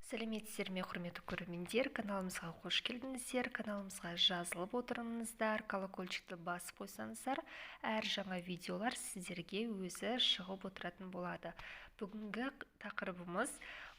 Сәлеметсіздер ме, құрметті көрермендер, каналымызға қош келдіңіздер. Каналымызға жазылып отырыңыздар, колокольчикті басып қойсаңыздар, әр жаңа видеолар сіздерге өзі шығып отыратын болады. Бүгінгі тақырыбымыз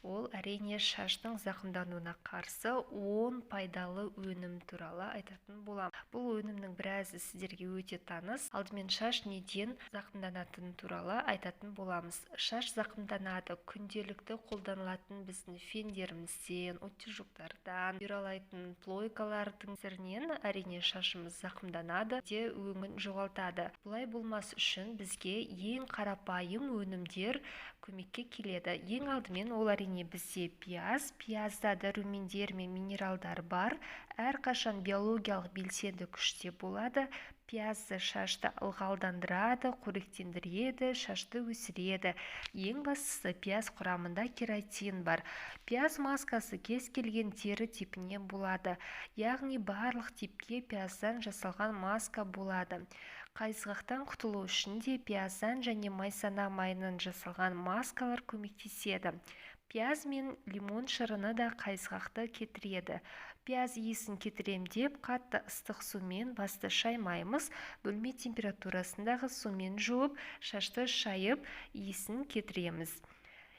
ол әрине шаштың зақымдануына қарсы 10 пайдалы өнім туралы айтатын болам. Бұл өнімнің біразы сіздерге өте таныс. Алдымен шаш неден зақымданатыны туралы айтатын боламыз. Шаш зақымданады күнделікті қолданылатын біздің фендерімізден, утюжоктардан, бюралайтын плойкалардың әсерінен әрине шашымыз зақымданады де өңін жоғалтады. Бұлай болмас үшін бізге ең қарапайым өнімдер көмекке келеді. Ең алдымен ол әрине бізде пиязда дәрумендер мен минералдар бар. Әрқашан биологиялық белсенді күште болады. Пиязды шашты ылғалдандырады, қоректендіреді, шашты өсіреді. Ең бастысы пияз құрамында кератин бар. Пияз маскасы кез келген тері типіне болады. Яғни барлық типке пияздан жасалған маска болады. Қайызғақтан құтылу үшін де пияздан және майсана майынан жасалған маскалар көмектеседі. Пияз мен лимон шырыны да қайызғақты кетіреді. Пияз иісін кетірем деп қатты ыстық сумен басты шаймаймыз. Бөлме температурасындағы сумен жуып, шашты шайып, иісін кетіреміз.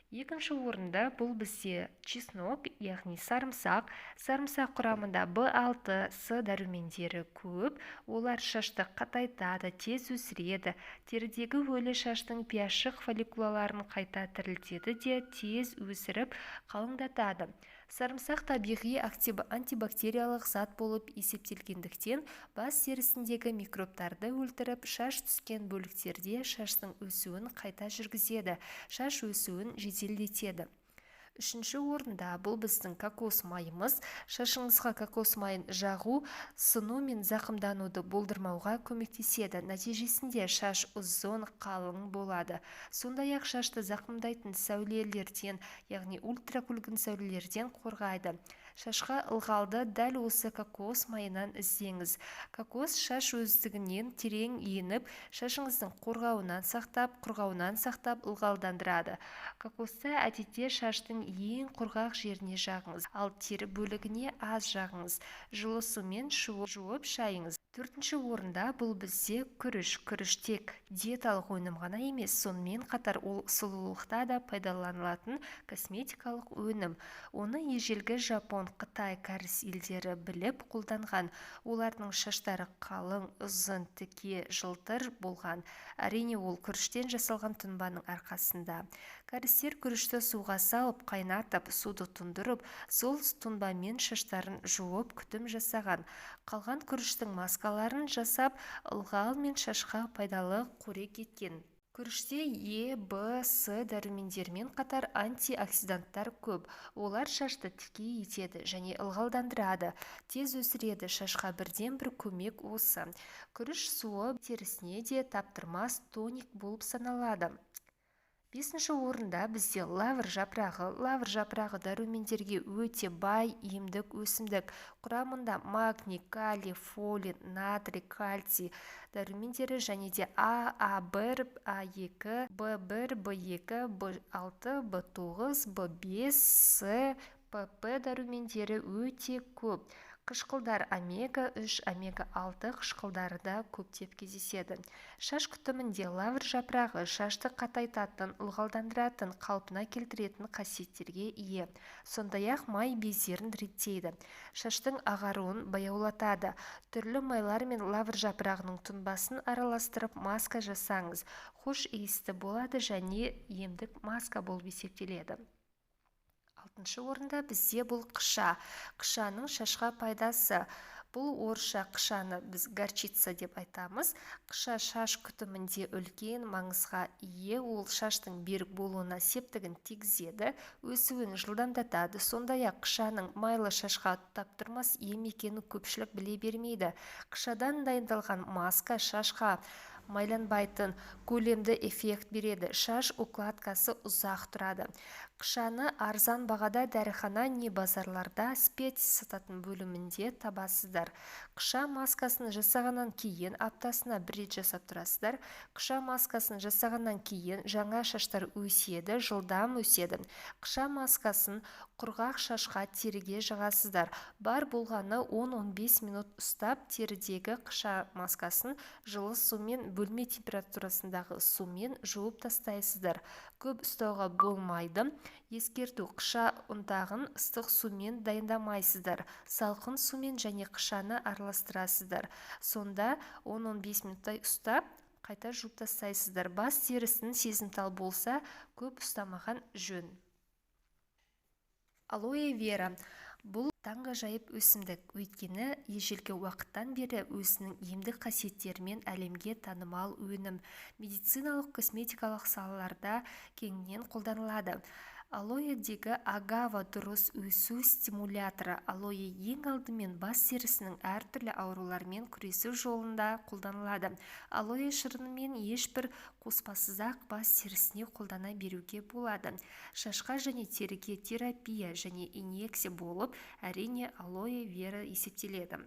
Екінші орында бұл бізде чеснок, яғни сарымсақ. Сарымсақ құрамында В6, С дәрумендері көп. Олар шашты қатайтады, тез өсіреді. Терідегі өлі шаштың пияшық фолликулаларын қайта тірілтеді де тез өсіріп қалыңдатады. Сарымсақ табиғи антибактериялық зат болып есептелгендіктен бас терісіндегі микробтарды өлтіріп, шаш түскен бөліктерде шаштың өсуін қайта жүргізеді, шаш өсуін жеделдетеді. Үшінші орында бұл біздің кокос майымыз. Шашыңызға кокос майын жағу сыну мен зақымдануды болдырмауға көмектеседі. Нәтижесінде шаш ұзын, қалың болады. Сондай-ақ шашты зақымдайтын сәулелерден, яғни ультракүлгін сәулелерден қорғайды. Шашқа ылғалды дәл осы кокос майынан іздеңіз. Кокос шаш өздігінен терең еніп, шашыңыздың құрғауынан сақтап ылғалдандырады. Кокосты әдетте шаштың ең құрғақ жеріне жағыңыз, ал тері бөлігіне аз жағыңыз. Жылы сумен жуып шайыңыз. Төртінші орында бұл бізде күріш. Күріш тек диеталық өнім ғана емес, сонымен қатар ол сұлулықта да пайдаланылатын косметикалық өнім. Оны ежелгі Жапон, Қытай, кәріс елдері біліп қолданған. Олардың шаштары қалың, ұзын, тіке, жылтыр болған. Әрине ол күріштен жасалған тұнбаның арқасында. Кәрістер күрішті суға салып, қайнатып, суды тұндырып, сол тұнбамен шаштарын жуып күтім жасаған. Қалған күріштің маскаларын жасап, ылғал мен шашқа пайдалы қорек еткен. Күріште Е, В, С дәрумендермен қатар антиоксиданттар көп. Олар шашты тіке етеді және ылғалдандырады, тез өсіреді. Шашқа бірден-бір көмек осы. Күріш суы терісіне де таптырмас тоник болып саналады. Бесінші орында бізде лавр жапырағы. Лавр жапырағы дәрумендерге өте бай емдік өсімдік. Құрамында магний, калий, фолин, натрий, кальций дәрумендері және де А, А1, А2, В1, В2, В6, В9, В5, С, ПП дәрумендері өте көп. Қышқылдар омега-3, омега-6 қышқылдары да көптеп кездеседі. Шаш күтімінде лавр жапырағы шашты қатайтатын, ылғалдандыратын, қалпына келтіретін қасиеттерге ие. Сондай-ақ май бездерін реттейді. Шаштың ағаруын баяулатады. Түрлі майлар мен лавр жапырағының тұнбасын араластырып маска жасаңыз. Хош иісті болады және емдік маска болып есептеледі. Алтыншы орында бізде бұл қыша. Қышаның шашқа пайдасы. Бұл орысша қышаны біз горчица деп айтамыз. Қыша шаш күтімінде үлкен маңызға ие. Ол шаштың берік болуына септігін тигізеді, өсуін жылдамдатады. Сондай-ақ қышаның майлы шашқа таптырмас ем екенін көпшілік біле бермейді. Қышадан дайындалған маска шашқа майланбайтын көлемді эффект береді. Шаш укладкасы ұзақ тұрады. Қышаны арзан бағада дәріхана не базарларда спец сататын бөлімінде табасыздар. Қыша маскасын жасағаннан кейін аптасына бір рет жасап тұрасыздар. Қыша маскасын жасағаннан кейін жаңа шаштар өседі, жылдам өседі. Қыша маскасын құрғақ шашқа теріге жағасыздар. Бар болғаны 10-15 минут ұстап, терідегі қыша маскасын жылы сумен, бөлме температурасындағы сумен жуып тастайсыздар. Көп ұстауға болмайды. Ескерту: қыша ұнтағын ыстық сумен дайындамайсыздар. Салқын сумен және қышаны араластырасыздар. Сонда 10-15 минуттай ұстап, қайта жуып тастайсыздар. Бас терісінің сезімтал болса, көп ұстамаған жөн. Алоэ вера. Бұл таңғажайып өсімдік, өйткені ежелгі уақыттан бері өзінің емдік қасиеттерімен әлемге танымал өнім. Медициналық, косметикалық салаларда кеңінен қолданылады. Алоэдегі агава дұрыс өсу стимуляторы. Алоэ ең алдымен бас терісінің әртүрлі аурулармен күресу жолында қолданылады. Алоэ шырынымен ешбір қоспасыз-ақ бас терісіне қолдана беруге болады. Шашқа және теріге терапия және инъекция болып, әрине алоэ вера есептеледі.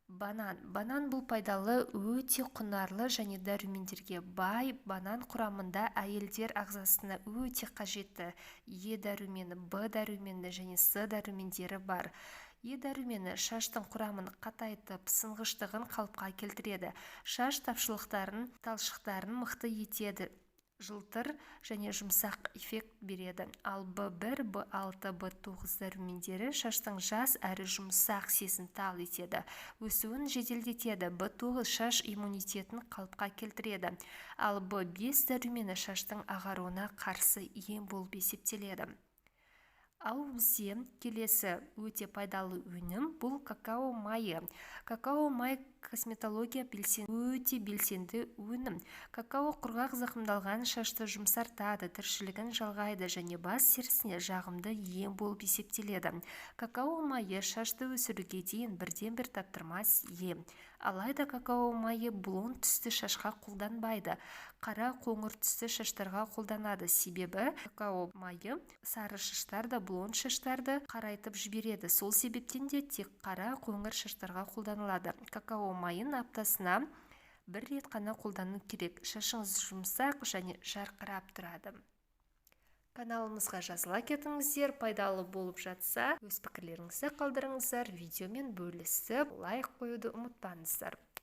Банан бұл пайдалы, өте құнарлы және дәрумендерге бай. Банан құрамында әйелдер ағзасына өте қажетті Е дәрумені, Б дәрумені және С дәрумендері бар. Е дәрумені шаштың құрамын қатайтып, сынғыштығын қалыпқа келтіреді. Шаш тапшылықтарын, талшықтарын мықты етеді. Жылтыр және жұмсақ эффект береді. Ал В1, В6, В9 дәрумендері шаштың жас әрі жұмсақ сезімтал етеді. Өсуін жеделдетеді. В9 шаш иммунитетін қалыпқа келтіреді. Ал В5 дәрумені шаштың ағаруына қарсы ем болып есептеледі. Ал бізде келесі өте пайдалы өнім бұл какао майы. Какао май косметология өте белсенді өнім. Какао құрғақ зақымдалған шашты жұмсартады, тіршілігін жалғайды және бас терісіне жағымды ем болып есептеледі. Какао майы шашты өсіруге дейін бірден-бір таптырмас ем. Алайда какао майы блонд түсті шашқа қолданбайды. Қара қоңыр түсті шаштарға қолданады. Себебі какао майы сары шаштарды, блонд шаштарды қарайтып жібереді. Сол себептен де тек қара қоңыр шаштарға қолданылады. Какао майын аптасына бір рет қана қолдану керек. Шашыңыз жұмсақ және жарқырап тұрады. Каналымызға жазыла кетіңіздер. Пайдалы болып жатса, өз пікірлеріңізді қалдырыңыздар. Видеомен бөлісіп, лайк қоюды ұмытпаңыздар.